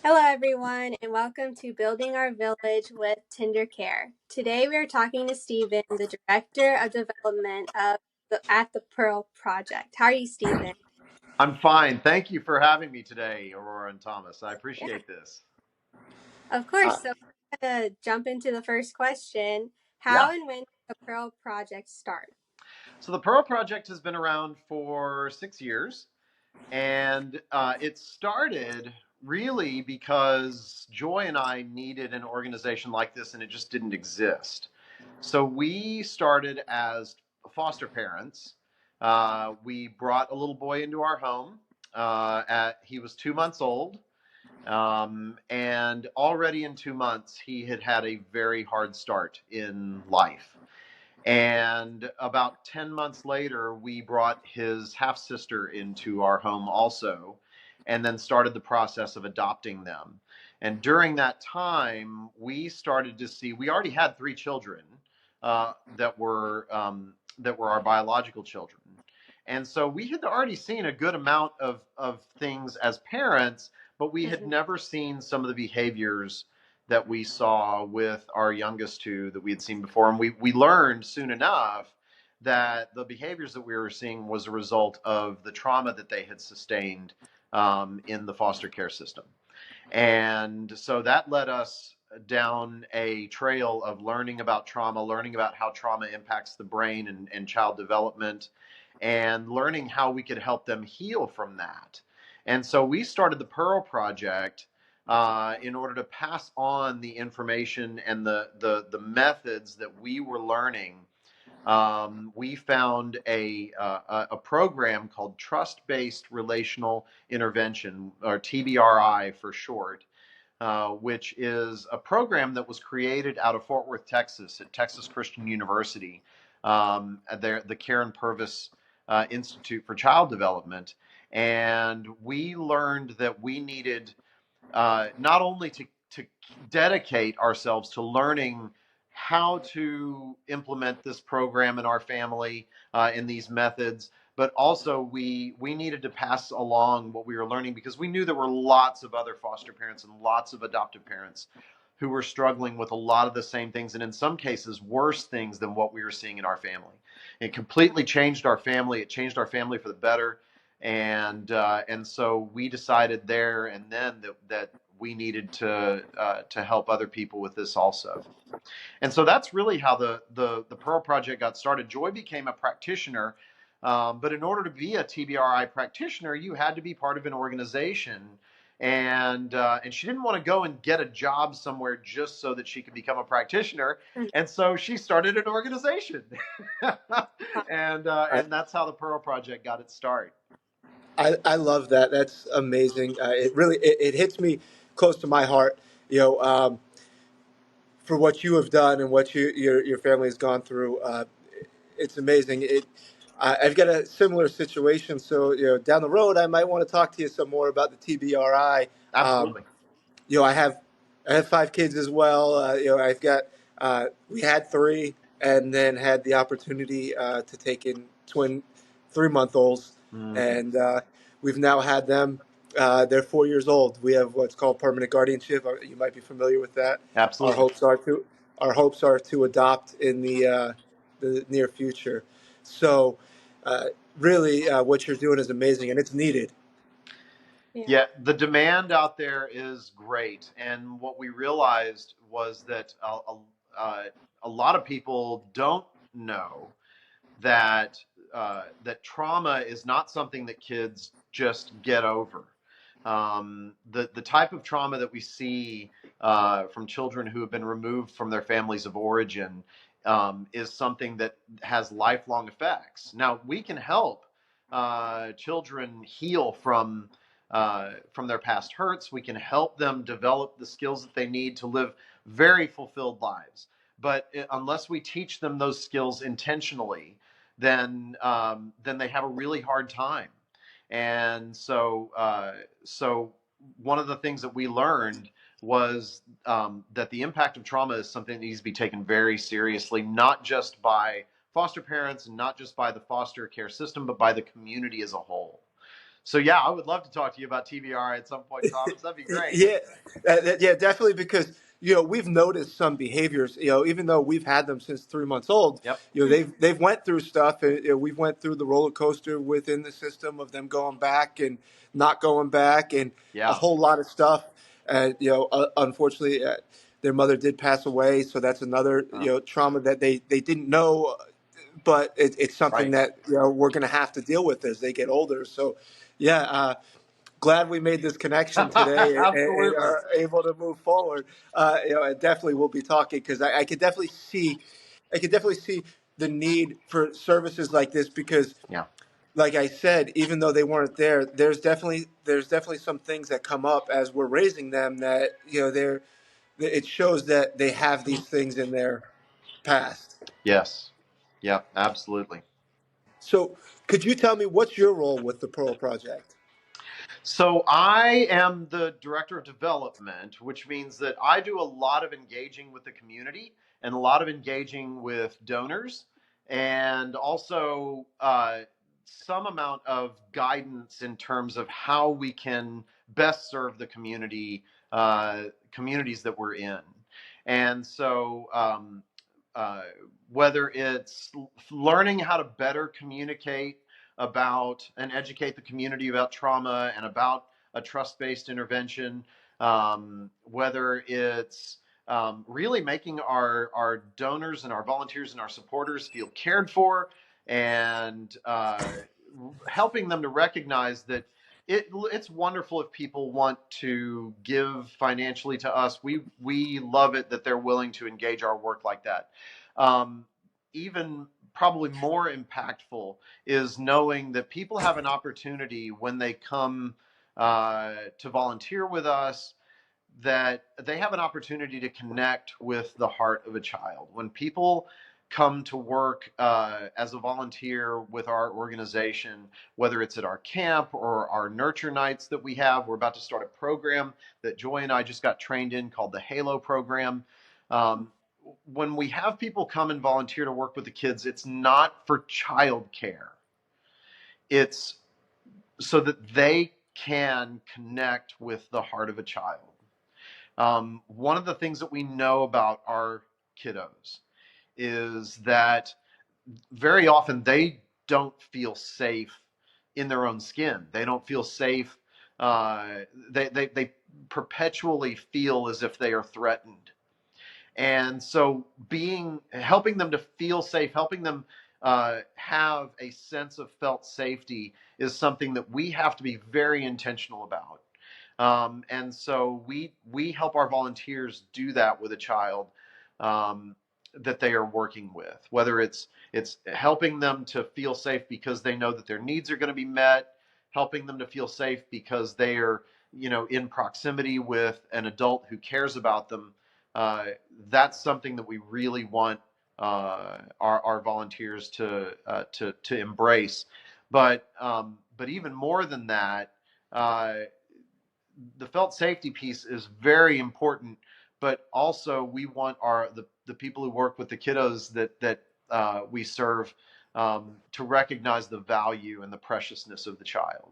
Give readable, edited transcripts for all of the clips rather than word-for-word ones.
Hello, everyone, and welcome to Building Our Village with Tender Care. Today, we are talking to Stephen, the Director of Development at the Pearl Project. How are you, Stephen? I'm fine. Thank you for having me today, Aurora and Thomas. I Yeah, appreciate this. of Uh, course. So, we're going to jump into the first question. Yeah. How and when did the Pearl Project start? So the Pearl Project has been around for 6 years, and it started really because Joy and I needed an organization like this, and it just didn't exist. So we started as foster parents. We brought a little boy into our home. He was 2 months old. And already in 2 months, he had had a very hard start in life. And about 10 months later, we brought his half sister into our home also, and then started the process of adopting them. And during that time, we started to see we already had three children that were our biological children. And so we had already seen a good amount of things as parents, but we had Mhm. never seen some of the behaviors that we saw with our youngest two that we had seen before. And we learned soon enough that the behaviors that we were seeing was a result of the trauma that they had sustained in the foster care system. And so that led us down a trail of learning about trauma, learning about how trauma impacts the brain and child development, and learning how we could help them heal from that. And so we started the Pearl Project in order to pass on the information and the methods that we were learning. We found a program called Trust Based Relational Intervention, or TBRI for short, which is a program that was created out of Fort Worth, Texas, at Texas Christian University, the Karen Purvis Institute for Child Development. And we learned that we needed not only to dedicate ourselves to learning how to implement this program in our family in these methods, but also we needed to pass along what we were learning because we knew there were lots of other foster parents and lots of adoptive parents who were struggling with a lot of the same things, and in some cases worse things than what we were seeing in our family. It completely changed our family. It changed our family for the better, and so we decided there and then that we needed to help other people with this also. And so that's really how the Pearl Project got started. Joy became a practitioner, but in order to be a TBRI practitioner, you had to be part of an organization. And she didn't want to go and get a job somewhere just so that she could become a practitioner. And so she started an organization, I, and that's how the Pearl Project got its start. I love that. That's amazing. It really it hits me close to my heart. You know, for what you have done and what your family has gone through. It's amazing. I've got a similar situation. So down the road, I might want to talk to you some more about the TBRI. Absolutely. I have 5 kids as well. I've got we had 3, and then had the opportunity to take in twin 3-month olds, Mhm. and we've now had them. They're 4 years old. We have what's called permanent guardianship. You might be familiar with that. Our Absolutely. hopes are to our hopes are to adopt in the near future. So, really, what you're doing is amazing, and it's needed. Yeah. Yeah, the demand out there is great, and what we realized was that a lot of people don't know that that trauma is not something that kids just get over. The type of trauma that we see from children who have been removed from their families of origin is something that has lifelong effects. Now we can help children heal from their past hurts. We can help them develop the skills that they need to live very fulfilled lives. But unless we teach them those skills intentionally, then they have a really hard time. And so one of the things that we learned was that the impact of trauma is something that needs to be taken very seriously, not just by foster parents and not just by the foster care system, but by the community as a whole. So yeah, I would love to talk to you about TVR at some point, Thomas. That'd be great. Yeah, yeah, definitely because we've noticed some behaviors. Even though we've had them since 3 months old, Yep. they've went through stuff. And, we've went through the roller coaster within the system of them going back and not going back, and a Yeah. whole lot of stuff. And unfortunately, their mother did pass away, so that's another Oh, trauma that they didn't know, but it's something right. that we're going to have to deal with as they get older. So, yeah. Glad we made this connection today and Absolutely. are able to move forward. And definitely we'll be talking because I could definitely see the need for services like this because, Yeah. like I said, even though they weren't there, there's definitely some things that come up as we're raising them that it shows that they have these things in their past. Yes. Yeah. Absolutely. So, could you tell me what's your role with the Pearl Project? So I am the director of development, which means that I do a lot of engaging with the community and a lot of engaging with donors, and also some amount of guidance in terms of how we can best serve the communities that we're in. And so uh, whether it's learning how to better communicate about and educate the community about trauma and about a trust-based intervention, whether it's really making our donors and our volunteers and our supporters feel cared for, and helping them to recognize that it's wonderful if people want to give financially to us. We love it that they're willing to engage our work like that. Um, Even probably more impactful is knowing that people have an opportunity when they come to volunteer with us, that they have an opportunity to connect with the heart of a child. When people come to work as a volunteer with our organization, whether it's at our camp or our nurture nights that we have, we're about to start a program that Joy and I just got trained in called the Halo program. Um, when we have people come and volunteer to work with the kids, it's not for child care. It's so that they can connect with the heart of a child. One of the things that we know about our kiddos is that very often they don't feel safe in their own skin. They don't feel safe. They perpetually feel as if they are threatened. And so being helping them to feel safe, helping them have a sense of felt safety is something that we have to be very intentional about. And so we help our volunteers do that with a child um, that they are working with, whether it's helping them to feel safe because they know that their needs are going to be met, helping them to feel safe because they are in proximity with an adult who cares about them. uh, that's something that we really want our volunteers to embrace. But even more than that, uh, the felt safety piece is very important. But also, we want the people who work with the kiddos that we serve to recognize the value and the preciousness of the child.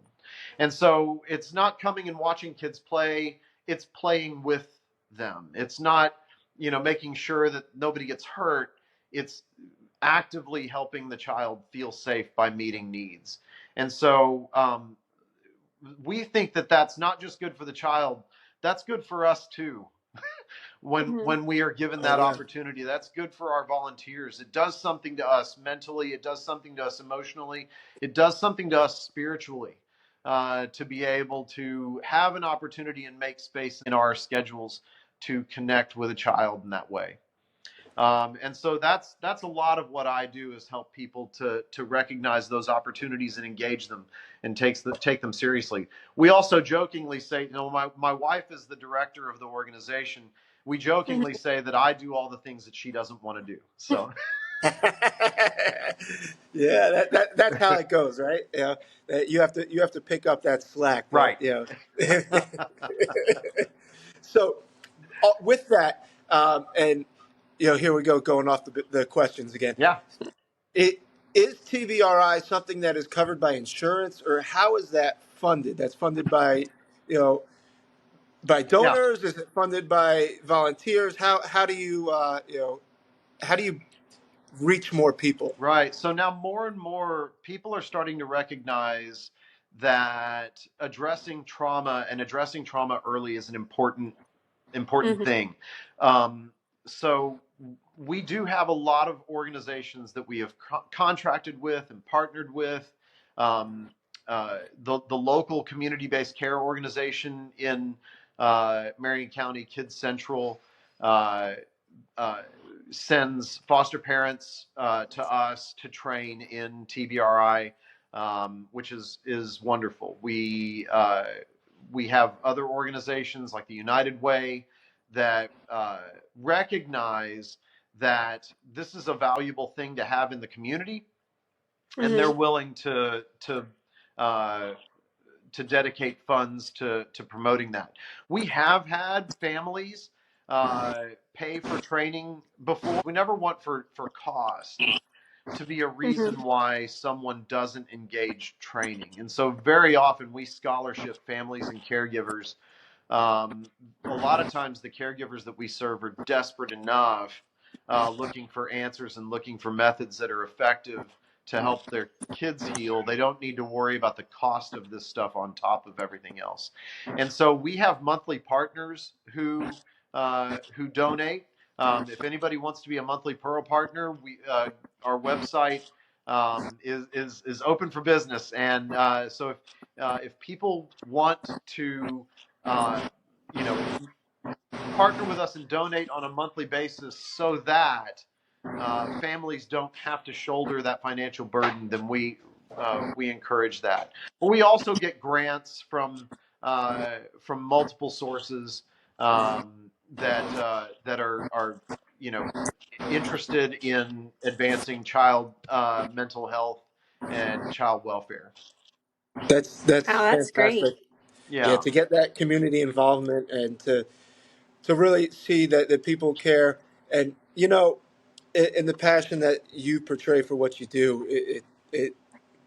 And so it's not coming and watching kids play, it's playing with them. It's not, making sure that nobody gets hurt. It's actively helping the child feel safe by meeting needs. And so we think that that's not just good for the child, that's good for us too. Mm-hmm. When we are given Oh that yeah. opportunity, that's good for our volunteers. It does something to us mentally, it does something to us emotionally, it does something to us spiritually, to be able to have an opportunity and make space in our schedules to connect with a child in that way. And so that's a lot of what I do, is help people to recognize those opportunities and engage them and take them seriously. We also jokingly say, my wife is the director of the organization. We jokingly say that I do all the things that she doesn't want to do. So Yeah, that's how it goes, right? You have to pick up that slack that right. So with that, and here we go, going off the questions again. Yeah. Is TBRI something that is covered by insurance, or how is that funded? That's funded by, you know, by Yeah. donors. Is it funded by volunteers? How do you how do you reach more people? Right. So now more and more people are starting to recognize that addressing trauma and addressing trauma early is an important Mm-hmm. thing. Um, so we do have a lot of organizations that we have contracted with and partnered with. Um, the local community-based care organization in Marion County, Kids Central, uh, uh, sends foster parents to us to train in TBRI, which is wonderful. We have other organizations like the United Way that recognize that this is a valuable thing to have in the community, and they're Mm-hmm. willing uh, to dedicate funds to promoting that. We have had families pay for training before. We never want for cost to be a Mm-hmm. reason why someone doesn't engage training. And so very often we scholarship families and caregivers. A lot of times the caregivers that we serve are desperate enough, looking for answers and looking for methods that are effective to help their kids heal. They don't need to worry about the cost of this stuff on top of everything else. And so we have monthly partners who donate. If anybody wants to be a monthly Pearl partner, our website is open for business. And so if people want to uh, you know, partner with us and donate on a monthly basis so that families don't have to shoulder that financial burden, then we encourage that. But we also get grants from multiple sources that are you know interested in advancing child mental health and child welfare. That's Oh, that's great. fantastic. Yeah, Yeah, to get that community involvement and to really see that people care, and in the passion that you portray for what you do, it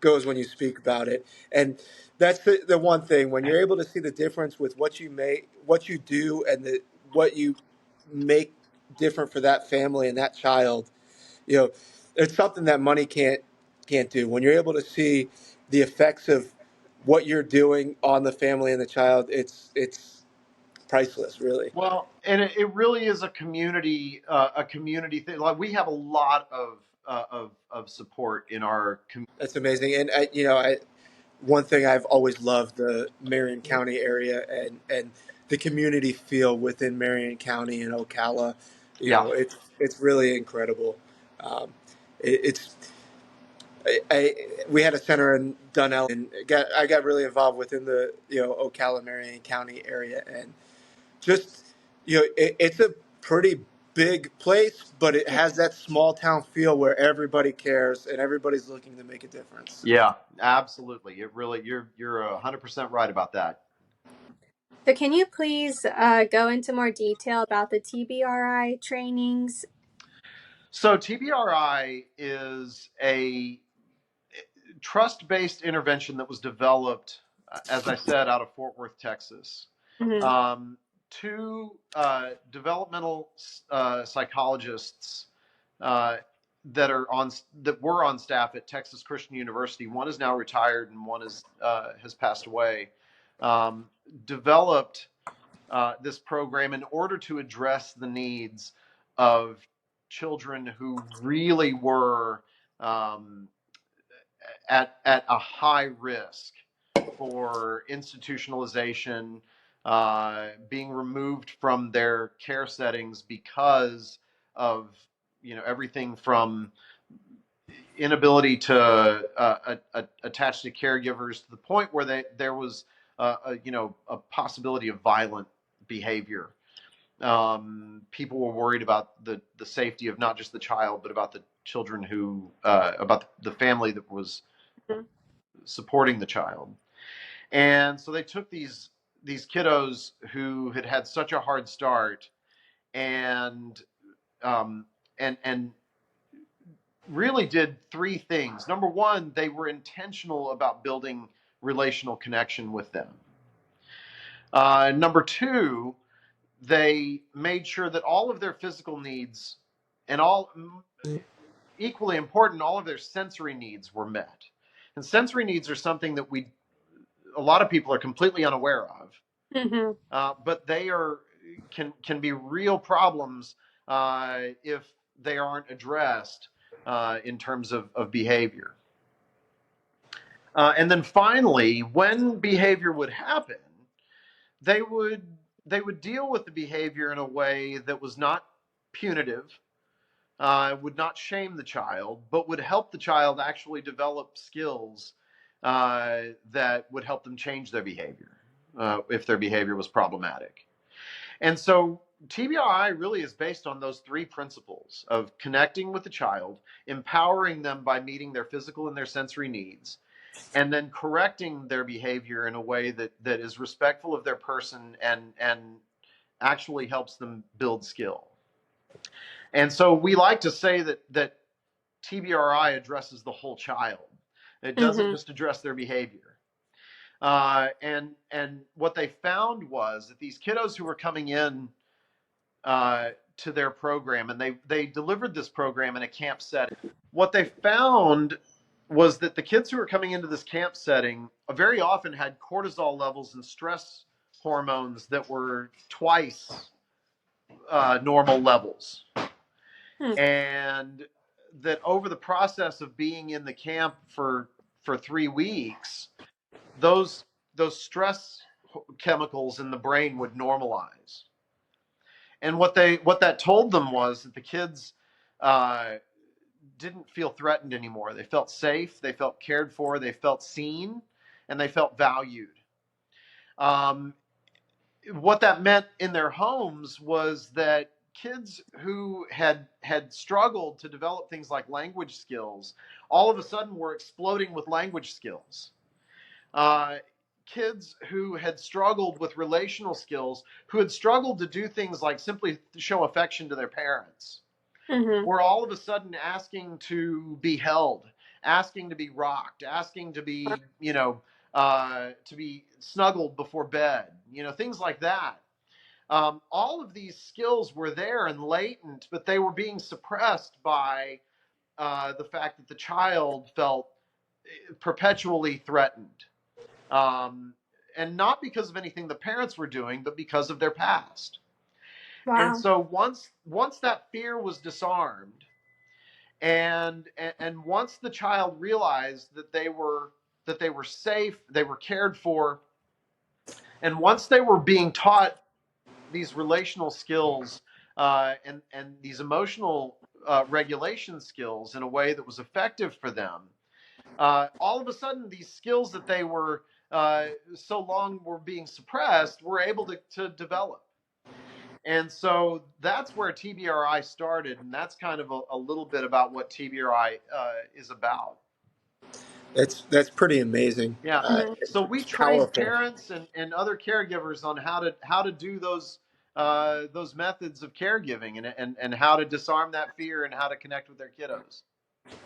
goes when you speak about it. And that's the one thing, when you're able to see the difference with what you make, what you do, and what you make different for that family and that child. you know it's something that money can't do. When you're able to see the effects of what you're doing on the family and the child, it's priceless, really. well, and it really is a community thing. Like we have a lot of support in our community. That's amazing. And one thing I've always loved, the Marion County area, and the community feel within Marion County and Ocala. Yeah, It's really incredible. It's I we had a center in Dunnell, and I got really involved within the Ocala Marion County area, and just it's a pretty big place, but it has that small town feel where everybody cares and everybody's looking to make a difference. yeah, absolutely. It really you're 100% right about that. So, can you please go into more detail about the TBRI trainings? So TBRI is a trust-based intervention that was developed, as I said, out of Fort Worth, Texas. Mm-hmm. Um, two developmental psychologists uh, that were on staff at Texas Christian University. One is now retired, and one has passed away. Um, Developed this program in order to address the needs of children who really were um, at a high risk for institutionalization, being removed from their care settings because of everything from inability to attach to caregivers to the point where there was a possibility of violent behavior. People were worried about the safety of not just the child but about the children who about the family that was supporting the child. And so they took these kiddos who had had such a hard start and um, and really did three things. Number one, they were intentional about building relational connection with them. Number two, they made sure that all of their physical needs and all equally important, all of their sensory needs were met. And sensory needs are something that a lot of people are completely unaware of, Mm-hmm. but they can be real problems if they aren't addressed in terms of behavior. And then finally, when behavior would happen, they would they would deal with the behavior in a way that was not punitive, would not shame the child, but would help the child actually develop skills that would help them change their behavior if their behavior was problematic. And so TBRI really is based on those three principles of connecting with the child, empowering them by meeting their physical and their sensory needs, and then correcting their behavior in a way that is respectful of their person and actually helps them build skill. And so we like to say that TBRI addresses the whole child. It doesn't Mm-hmm. just address their behavior. And what they found was that these kiddos who were coming in to their program, and they delivered this program in a camp setting. What they found was that the kids who were coming into this camp setting very often had cortisol levels and stress hormones that were twice normal levels, Mm-hmm. and that over the process of being in the camp for 3 weeks, those stress chemicals in the brain would normalize. And what that told them was that the kids uh, didn't feel threatened anymore. They felt safe, they felt cared for, they felt seen, and they felt valued. Um, what that meant in their homes was that kids who had struggled to develop things like language skills all of a sudden were exploding with language skills. uh, Kids who had struggled with relational skills, who had struggled to do things like simply show affection to their parents, Mm-hmm. were all of a sudden asking to be held, asking to be rocked, asking to be, to be snuggled before bed, things like that. All of these skills were there and latent, but they were being suppressed by the fact that the child felt perpetually threatened, um, and not because of anything the parents were doing, but because of their past. And Wow. so once that fear was disarmed, and once the child realized that they were safe, they were cared for, and once they were being taught these relational skills and these emotional regulation skills in a way that was effective for them, all of a sudden these skills that they were so long were being suppressed were able to develop. And so that's where TBRI started, and that's kind of a little bit about what TBRI is about. That's pretty amazing. Yeah. Mm-hmm. So we It's train powerful. parents and other caregivers on how to do those methods of caregiving and how to disarm that fear and how to connect with their kiddos.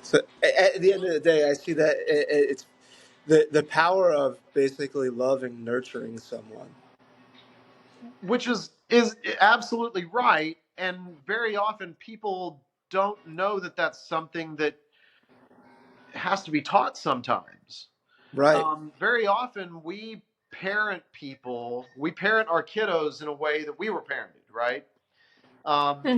So at the end of the day, I see that it's the power of basically loving, nurturing someone. Which is absolutely right, and very often people don't know that that's something that has to be taught sometimes. Right. Very often we parent our kiddos in a way that we were parented, right? um,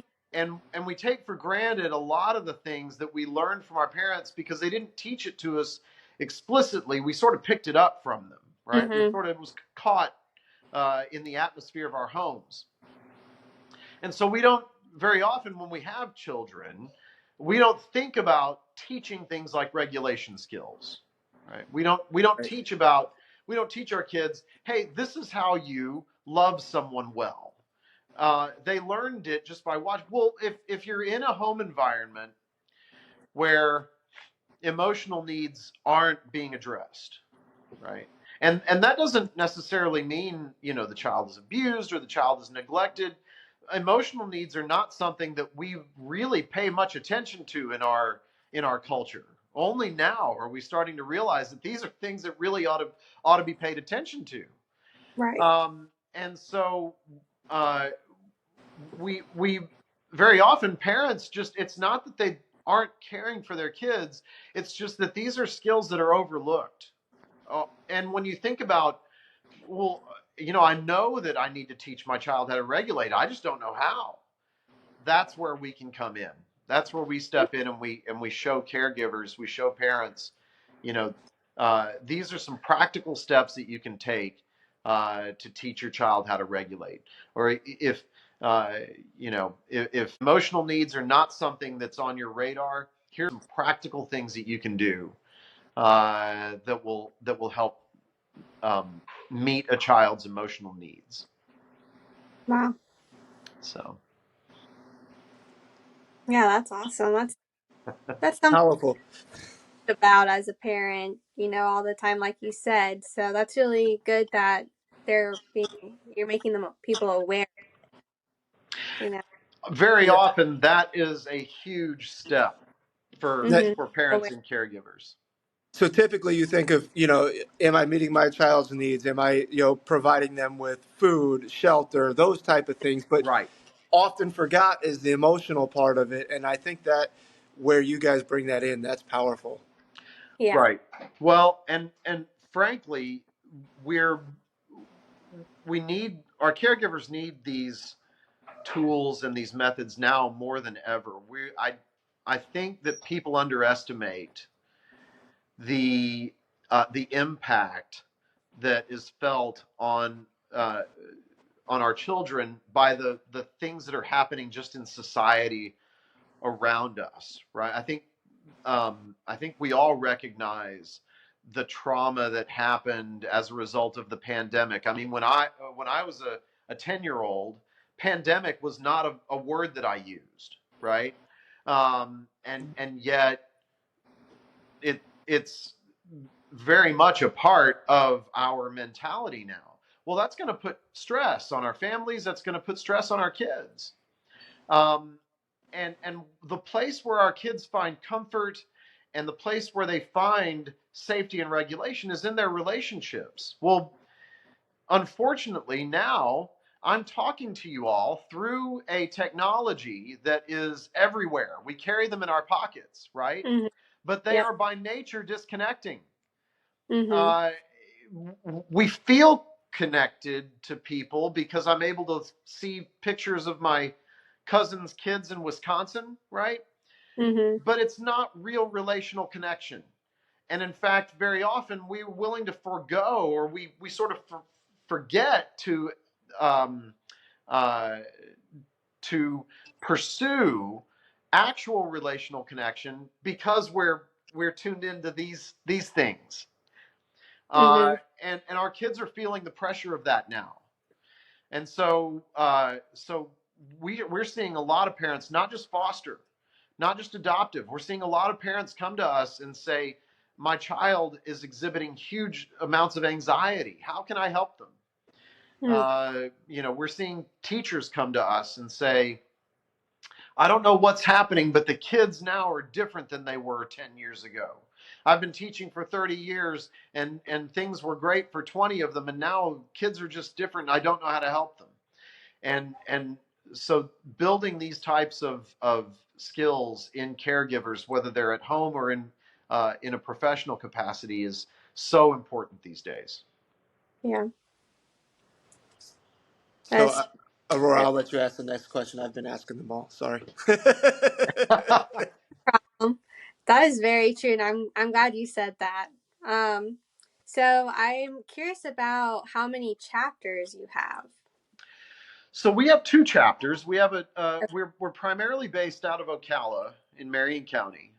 and we take for granted a lot of the things that we learned from our parents because they didn't teach it to us explicitly. We sort of picked it up from them, right? We Mm-hmm. sort of was caught in the atmosphere of our homes. And so we don't very often when we have children, we don't think about teaching things like regulation skills, right? Right. We don't teach our kids, hey, this is how you love someone well. They learned it just by watching. Well, if you're in a home environment where emotional needs aren't being addressed, right? And that doesn't necessarily mean, the child is abused or the child is neglected. Emotional needs are not something that we really pay much attention to in our culture. Only now are we starting to realize that these are things that really ought to be paid attention to. Right. And so uh, we very often, parents, just, it's not that they aren't caring for their kids, it's just that these are skills that are overlooked. And when you think about, well, I know that I need to teach my child how to regulate, I just don't know how. That's where we can come in. That's where we step in, and we show caregivers, we show parents, you know, these are some practical steps that you can take to teach your child how to regulate. Or if if emotional needs are not something that's on your radar, here's some practical things that you can do that will help meet a child's emotional needs. Wow. So Yeah, that's awesome. That's something Powerful. about as a parent, all the time, like you said. So that's really good that you're making them people aware, you know. very Yeah. often that is a huge step for That, Mm-hmm. for parents Aware. and caregivers. so typically you think of, am I meeting my child's needs? Am I, providing them with food, shelter, those type of things? But Right. often forgot is the emotional part of it. And I think that where you guys bring that in, that's powerful. Yeah. Right. Well, and frankly, we're we need our caregivers need these tools and these methods now more than ever. I think that people underestimate the impact that is felt uh, on our children by the things that are happening just in society around us, right? I think we all recognize the trauma that happened as a result of the pandemic. I mean, when I was a 10-year-old, pandemic was not a word that I used, right? And yet it's very much a part of our mentality now. Well, that's going to put stress on our families. That's going to put stress on our kids. Um, and the place where our kids find comfort and the place where they find safety and regulation is in their relationships. Well, unfortunately, now I'm talking to you all through a technology that is everywhere. We carry them in our pockets, right? Mm-hmm. But they Yep. are by nature disconnecting. Mm-hmm. uh, we feel connected to people because I'm able to see pictures of my cousin's kids in Wisconsin, right? Mm-hmm. But it's not real relational connection. And in fact, very often we're willing to forego, or we sort of forget um, uh, to pursue actual relational connection because we're tuned into these things. Mm-hmm. And our kids are feeling the pressure of that now. And so we're seeing a lot of parents, not just foster, not just adoptive. We're seeing a lot of parents come to us and say, my child is exhibiting huge amounts of anxiety. How can I help them? We're seeing teachers come to us and say, I don't know what's happening, but the kids now are different than they were 10 years ago. I've been teaching for 30 years and things were great for 20 of them, and now kids are just different. And I don't know how to help them. And so building these types of skills in caregivers, whether they're at home or in a professional capacity, is so important these days. Yeah. So, That's Aurora, true. I'll let you ask the next question. I've been asking them all. Sorry. That is very true, and I'm glad you said that. Um, so I'm curious about how many chapters you have. So we have two chapters. We have we're primarily based out of Ocala in Marion County,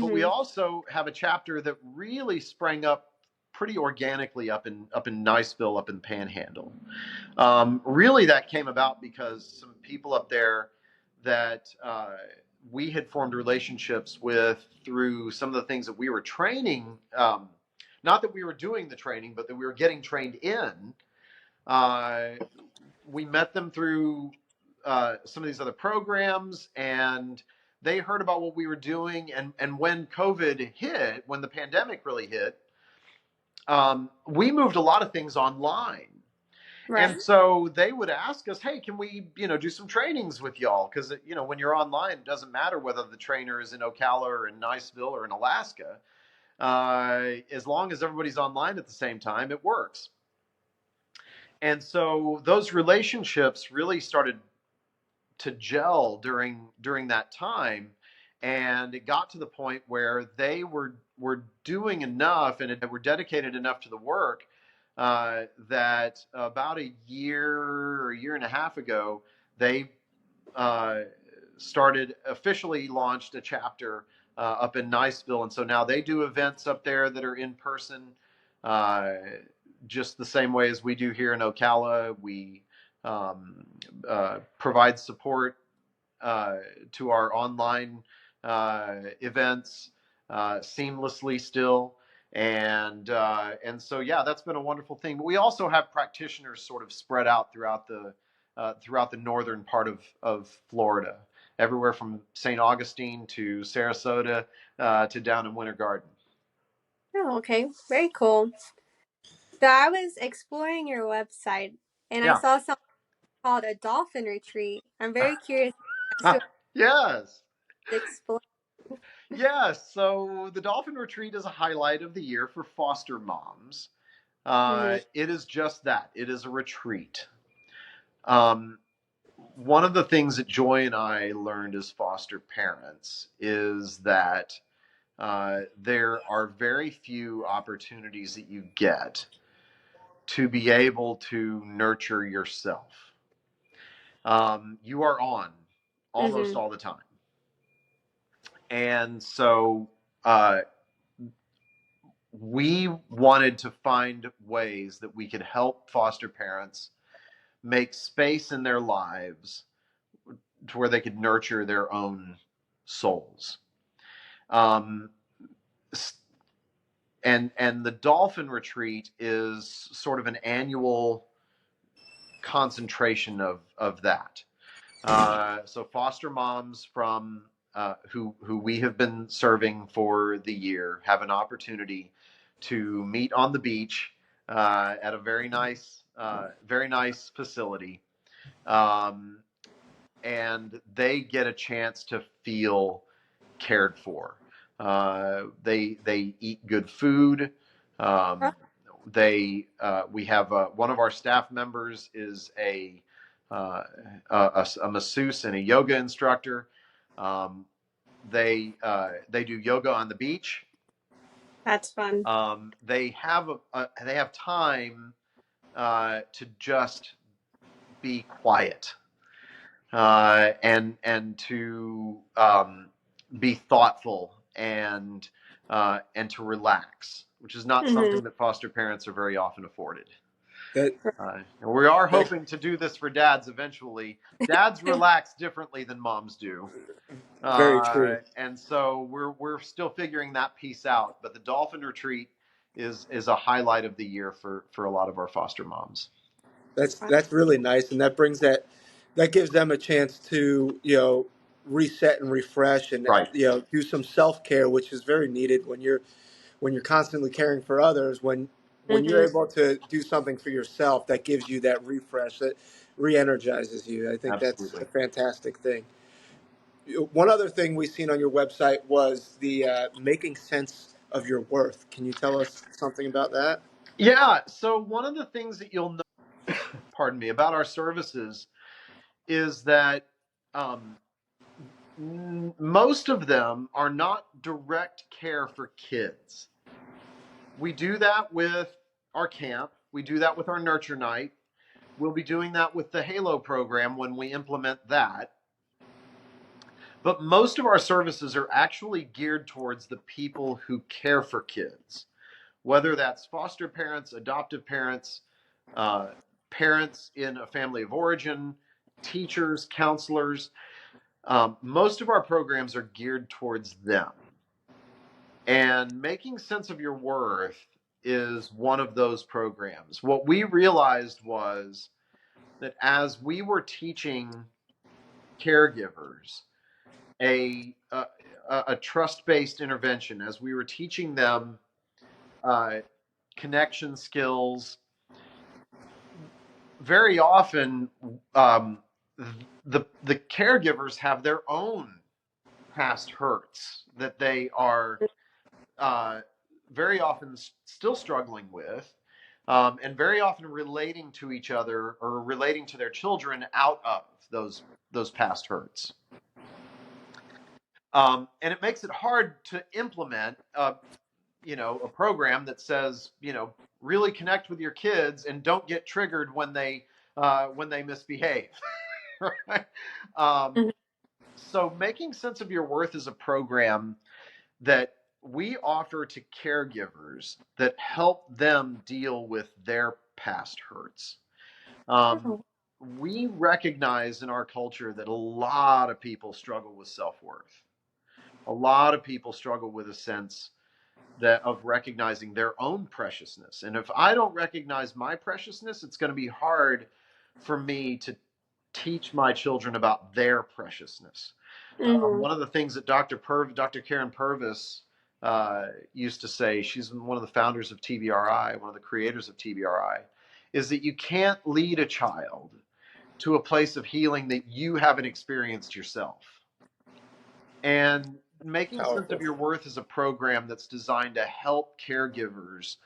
but we Mm-hmm. also have a chapter that really sprang up pretty organically up in Niceville, up in Panhandle. Really, that came about because some people up there that we had formed relationships with through some of the things that we were training. Not that we were doing the training, but that we were getting trained in. Uh, we met them through some of these other programs, and they heard about what we were doing, and when COVID hit, when the pandemic really hit, we moved a lot of things online. Right. And so they would ask us, hey, can we, do some trainings with y'all? Because, when you're online, it doesn't matter whether the trainer is in Ocala or in Niceville or in Alaska. As long as everybody's online at the same time, it works. And so those relationships really started to gel during that time, and it got to the point where they were doing enough and were dedicated enough to the work that about a year or a year and a half ago, they uh, started officially launched a chapter up in Niceville, and so now they do events up there that are in person, uh, just the same way as we do here in Ocala. We provide support uh, to our online events seamlessly still. And so yeah, that's been a wonderful thing. But we also have practitioners sort of spread out throughout the northern part of Florida, everywhere from St. Augustine to Sarasota to down in Winter Garden. Oh, okay. Very cool. So I was exploring your website and I Yeah. saw something called a dolphin retreat. I'm very curious as to Yes. explain. Yes. So the Dolphin Retreat is a highlight of the year for foster moms. Mm-hmm. It is just that. It is a retreat. Um, One of the things that Joy and I learned as foster parents is that there are very few opportunities that you get to be able to nurture yourself. You are on almost Mm-hmm. all the time. And so uh, we wanted to find ways that we could help foster parents make space in their lives to where they could nurture their own souls. Um, and the dolphin retreat is sort of an annual concentration of that. So foster moms from who we have been serving for the year have an opportunity to meet on the beach at a very nice facility, um, and they get a chance to feel cared for. They eat good food. Oh, Um, we have one of our staff members is uh, a masseuse and a yoga instructor. Um, they do yoga on the beach. that's fun. They have time to just be quiet and to be thoughtful and to relax, which is not Mm-hmm. something that foster parents are very often afforded. That And we are that hoping to do this for dads eventually. Dads relax differently than moms do. very true. And so we're still figuring that piece out. But the Dolphin Retreat is a highlight of the year for a lot of our foster moms. That's really nice, and that brings that gives them a chance to reset and refresh, and Right. do some self care, which is very needed when you're constantly caring for others. When you're Mm-hmm. able to do something for yourself, that gives you that refresh, that re-energizes you. I think that's Absolutely. a fantastic thing. One other thing we've seen on your website was the making sense of your worth. Can you tell us something about that? Yeah. So one of the things that you'll know, pardon me, about our services is that um, most of them are not direct care for kids. We do that with our camp. We do that with our nurture night. We'll be doing that with the Halo program when we implement that. But most of our services are actually geared towards the people who care for kids, whether that's foster parents, adoptive parents, uh, parents in a family of origin, teachers, counselors. Most of our programs are geared towards them. And making sense of your worth is one of those programs. What we realized was that as we were teaching caregivers a trust-based intervention, as we were teaching them uh, connection skills. Very often, the caregivers have their own past hurts that they are uh, very often still struggling with, and very often relating to each other or relating to their children out of those past hurts. And it makes it hard to implement, a program that says, really connect with your kids and don't get triggered when they misbehave. Right? Um, Mhm. so making sense of your worth is a program that we offer to caregivers that help them deal with their past hurts. Um, Oh. we recognize in our culture that a lot of people struggle with self-worth. A lot of people struggle with a sense that of recognizing their own preciousness. And if I don't recognize my preciousness, it's going to be hard for me to teach my children about their preciousness. Mhm. One of the things that Dr. Karen Purvis used to say, she's one of the founders of TBRI, one of the creators of TBRI, is that you can't lead a child to a place of healing that you haven't experienced yourself. And Making Sense of Powerful. Your Worth is a program that's designed to help caregivers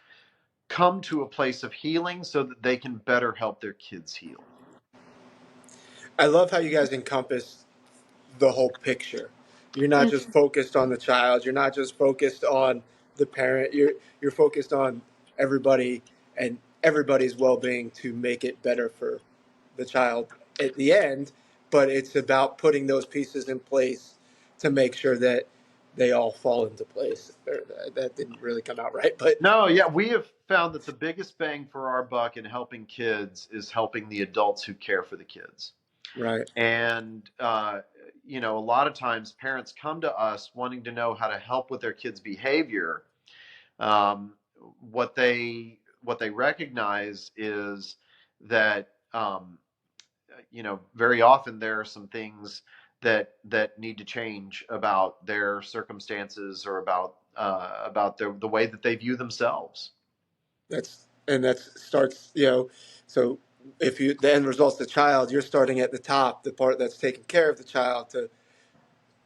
come to a place of healing so that they can better help their kids heal. I love how you guys encompass the whole picture. You're not Mhm. just focused on the child. You're not just focused on the parent. You're focused on everybody and everybody's well-being to make it better for the child at the end. But it's about putting those pieces in place to make sure that they all fall into place. That didn't really come out right, but No, yeah, we have found that the biggest bang for our buck in helping kids is helping the adults who care for the kids. right. And, a lot of times parents come to us wanting to know how to help with their kids' behavior. Um, what they recognize is that, very often there are some things that need to change about their circumstances or about the way that they view themselves. That starts, so if you the end result's the child, you're starting at the top, the part that's taking care of the child to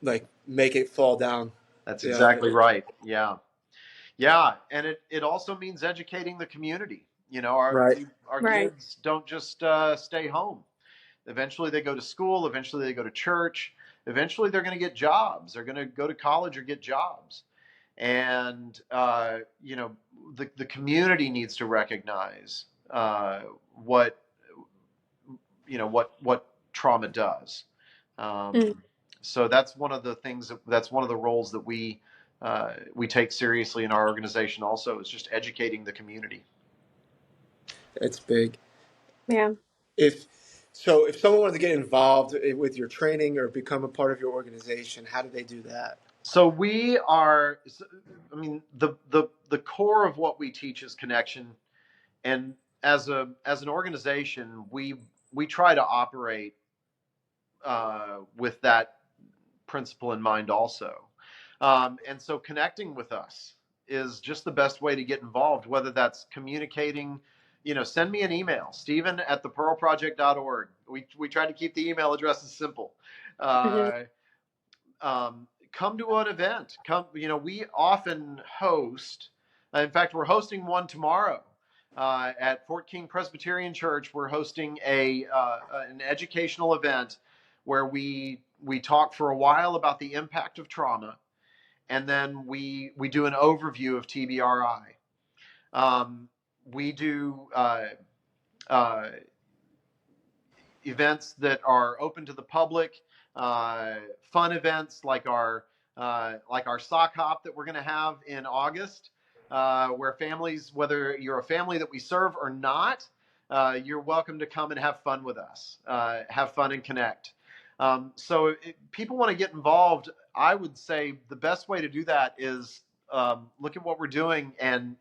like make it fall down. That's Yeah, exactly right. Yeah. Yeah, and it also means educating the community. right. Our Right. kids don't just stay home. Eventually, they go to school. Eventually, they go to church. Eventually, they're going to get jobs. They're going to go to college or get jobs. And the community needs to recognize what what trauma does. Mhm. So that's one of the things that's one of the roles that we take seriously in our organization. Also, is just educating the community. It's big. Yeah. If if someone wanted to get involved with your training or become a part of your organization, how do they do that? So we are. I mean, the core of what we teach is connection, and as an organization, we try to operate with that principle in mind also. And so connecting with us is just the best way to get involved, whether that's communicating, send me an email, Stephen at thepearlproject.org. We try to keep the email addresses simple. Mhm. Uh, Come to an event. We often host, in fact, we're hosting one tomorrow. At Fort King Presbyterian Church, we're hosting an educational event where we talk for a while about the impact of trauma, and then we do an overview of TBRI. We do uh, events that are open to the public, uh, fun events like our sock hop that we're going to have in August, where families, whether you're a family that we serve or not, you're welcome to come and have fun with us, have fun and connect. So if people want to get involved, I would say the best way to do that is look at what we're doing and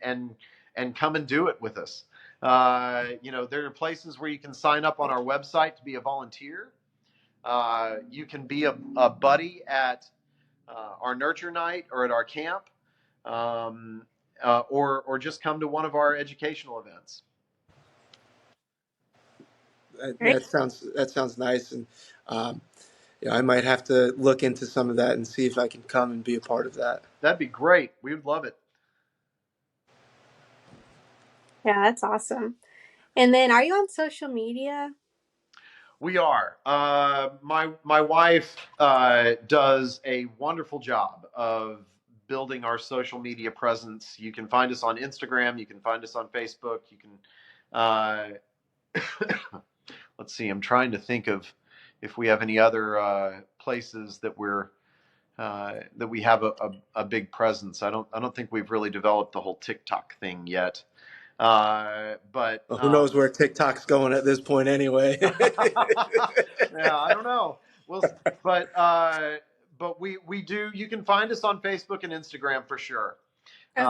come and do it with us. There are places where you can sign up on our website to be a volunteer. You can be a buddy at our nurture night or at our camp, um, or just come to one of our educational events. Great. That sounds nice, and I might have to look into some of that and see if I can come and be a part of that. That'd be great. We would love it. Yeah, that's awesome. And then are you on social media? We are. My wife does a wonderful job of building our social media presence. You can find us on Instagram. You can find us on Facebook. You can. Uh, let's see. I'm trying to think of if we have any other places that we have a big presence. I don't think we've really developed the whole TikTok thing yet. But Well, who knows where TikTok's going at this point anyway? yeah, I don't know. But we do. You can find us on Facebook and Instagram for sure. Okay.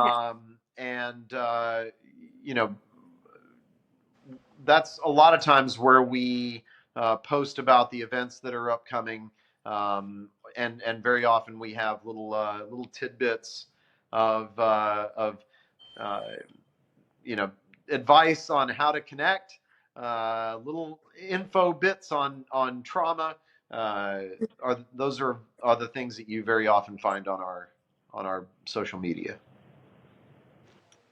And you know, that's a lot of times where we post about the events that are upcoming. And very often we have little tidbits of uh, advice on how to connect, little info bits on trauma. Those are the things that you very often find on our social media.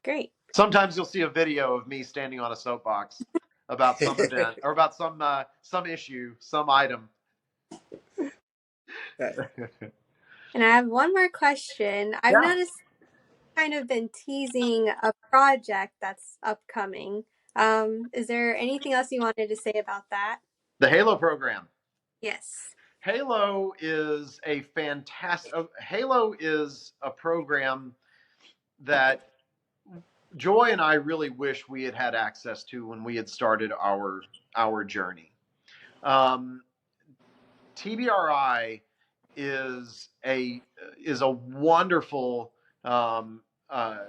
Great. Sometimes you'll see a video of me standing on a soapbox about some event or about some issue, some item. And I have one more question. I've Yeah, noticed kind of been teasing a project that's upcoming. Is there anything else you wanted to say about that? the Halo program. Yes. Halo is a fantastic. Halo is a program that Joy and I really wish we had had access to when we had started our journey. Um, TBRI is a wonderful um, uh,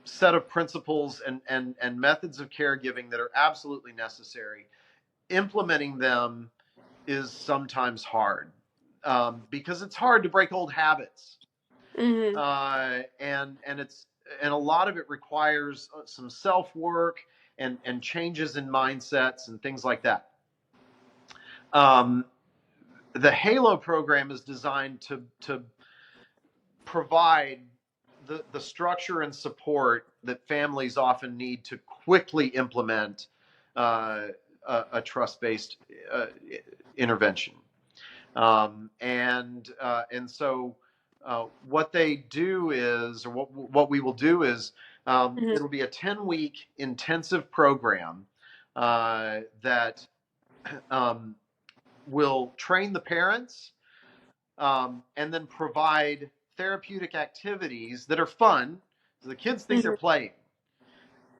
set of principles and methods of caregiving that are absolutely necessary. Implementing them is sometimes hard because it's hard to break old habits, Mm-hmm. and a lot of it requires some self work and changes in mindsets and things like that. Um, the Halo program is designed to provide the structure and support that families often need to quickly implement uh, a trust based intervention. And so what they do is, or what we will do is, Mm-hmm. it'll be a 10-week intensive program that will train the parents and then provide therapeutic activities that are fun. So the kids think they're Mm-hmm. playing,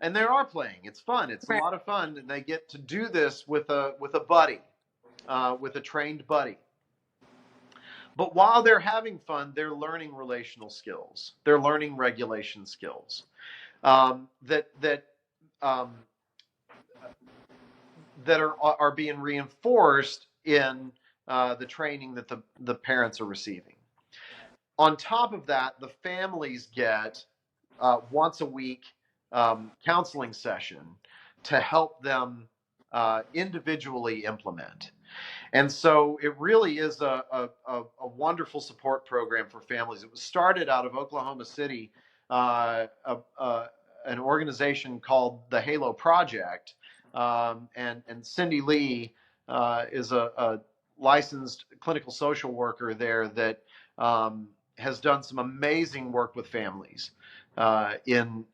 and they are playing. It's fun. It's a Right. lot of fun, and they get to do this with a buddy, with a trained buddy. But while they're having fun, they're learning relational skills. They're learning regulation skills that um, are being reinforced in the training that the parents are receiving. On top of that, the families get once a week counseling session to help them individually implement. And so it really is a wonderful support program for families. It was started out of Oklahoma City, an organization called the Halo Project. And Cindy Lee is a licensed clinical social worker there that has done some amazing work with families in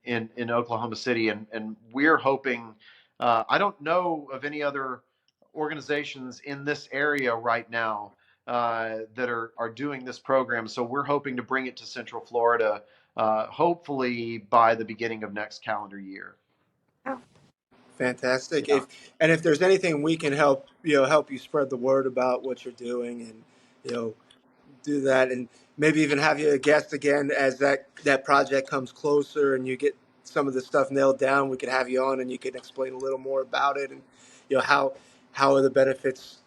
Oklahoma City. And we're hoping, I don't know of any other organizations in this area right now that are doing this program. So we're hoping to bring it to Central Florida, hopefully by the beginning of next calendar year. Oh, Fantastic. Yeah. If there's anything we can help you spread the word about what you're doing, and do that, and maybe even have you a guest again as that project comes closer and you get some of the stuff nailed down. We could have you on and you can explain a little more about it, and how are the benefits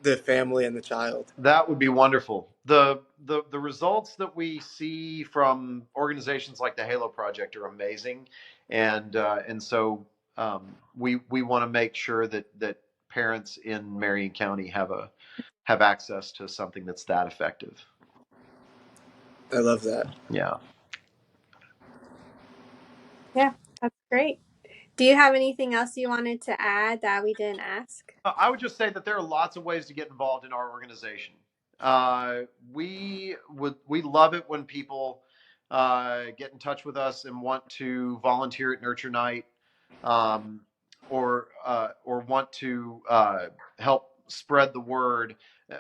the family and the child. That would be wonderful. The results that we see from organizations like the Halo Project are amazing, and so we want to make sure that parents in Marion County have access to something that's that effective. I love that. Yeah. Yeah, that's great. Do you have anything else you wanted to add that we didn't ask? I would just say that there are lots of ways to get involved in our organization. We love it when people get in touch with us and want to volunteer at Nurture Night, um, or want to help spread the word.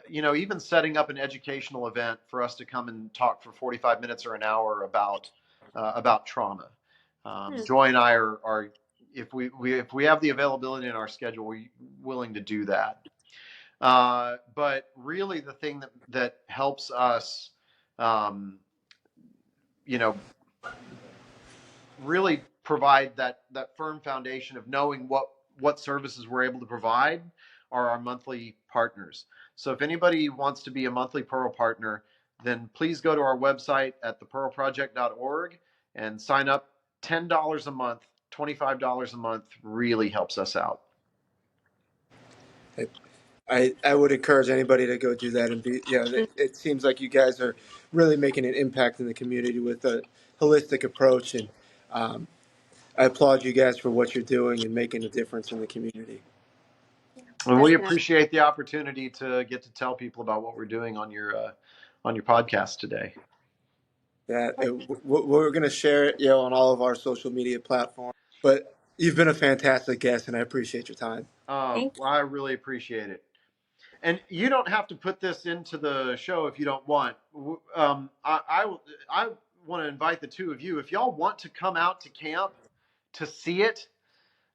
Even setting up an educational event for us to come and talk for 45 minutes or an hour about trauma. Hmm. Joy and I are if we have the availability in our schedule, we're willing to do that. But really, the thing that helps us, um, you know, really provide that firm foundation of knowing what services we're able to provide are our monthly partners. So if anybody wants to be a monthly Pearl partner, then please go to our website at thepearlproject.org and sign up. $10 a month, $25 a month really helps us out. I would encourage anybody to go do that and be, it seems like you guys are really making an impact in the community with a holistic approach. And um, I applaud you guys for what you're doing and making a difference in the community. And we Definitely. appreciate the opportunity to get to tell people about what we're doing on your podcast today. We're going to share it, on all of our social media platforms. But you've been a fantastic guest, and I appreciate your time. Thank Well, I really appreciate it. And you don't have to put this into the show if you don't want. I want to invite the two of you. If y'all want to come out to camp to see it,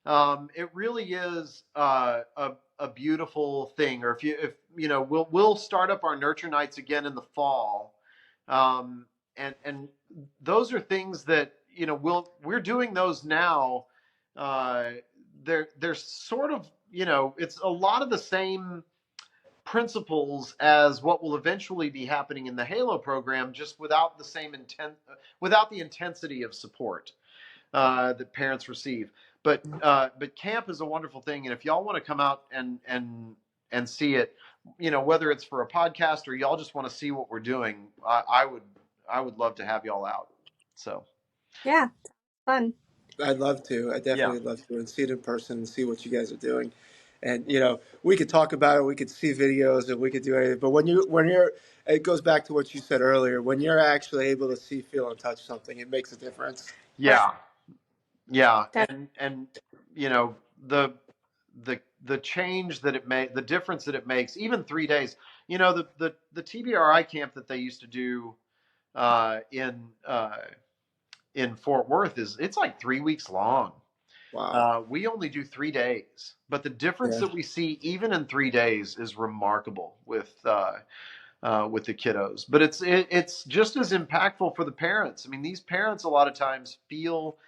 it really is a beautiful thing. Or if we'll start up our nurture nights again in the fall, and those are things that we're doing those now. Uh, they're sort of it's a lot of the same principles as what will eventually be happening in the Halo program, just without the same without the intensity of support that parents receive. But camp is a wonderful thing, and if y'all want to come out and see it, whether it's for a podcast or y'all just want to see what we're doing, I would love to have y'all out. So Yeah, fun. I'd love to. I yeah, definitely love to and see it in person and see what you guys are doing. And we could talk about it. We could see videos, and we could do anything. But it goes back to what you said earlier. When you're actually able to see, feel, and touch something, it makes a difference. Right. yeah, yeah, Def- and you know the the change that it made, the difference that it makes, even 3 days. The TBRI camp that they used to do uh, in uh, in Fort Worth it's like 3 weeks long. Wow. We only do 3 days, but the difference Yeah. that we see even in 3 days is remarkable with the kiddos. But it's just as impactful for the parents. I mean, these parents a lot of times feel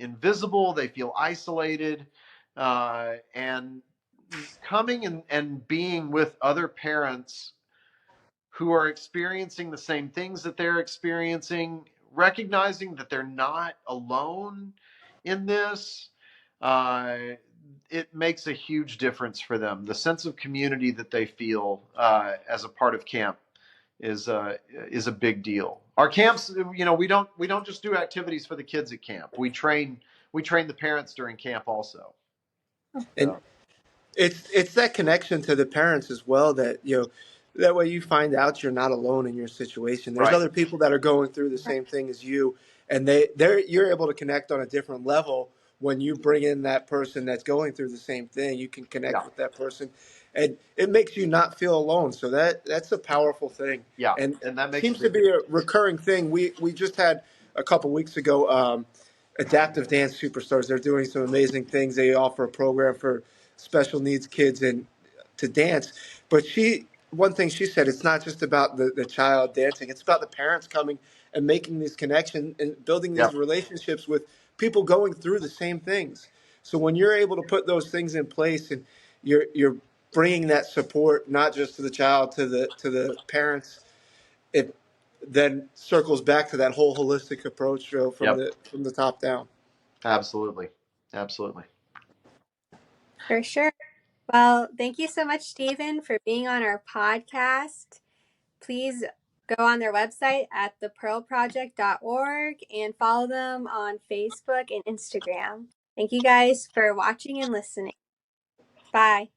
invisible, they feel isolated, and coming and being with other parents who are experiencing the same things that they're experiencing, recognizing that they're not alone in this, uh, it makes a huge difference for them. The sense of community that they feel as a part of camp is a big deal. Our camps, we don't just do activities for the kids at camp. We train the parents during camp also. And So it's that connection to the parents as well that that way you find out you're not alone in your situation. There's right, other people that are going through the same thing as you, and you're able to connect on a different level when you bring in that person that's going through the same thing. You can connect yeah, with that person, and it makes you not feel alone. So that's a powerful thing, yeah, and and that makes a seems to big be a difference. recurring thing. We just had a couple weeks ago. Adaptive Dance Superstars. They're doing some amazing things. They offer a program for special needs kids and to dance. But one thing she said, it's not just about the child dancing. It's about the parents coming and making these connections and building these Yep, relationships with people going through the same things. So when you're able to put those things in place and you're bringing that support not just to the child, to the parents, it then circles back to that whole holistic approach, Joe, from Yep. the top down. Absolutely. Absolutely. For sure. Well, thank you so much, Stephen, for being on our podcast. Please go on their website at thepearlproject.org and follow them on Facebook and Instagram. Thank you guys for watching and listening. Bye.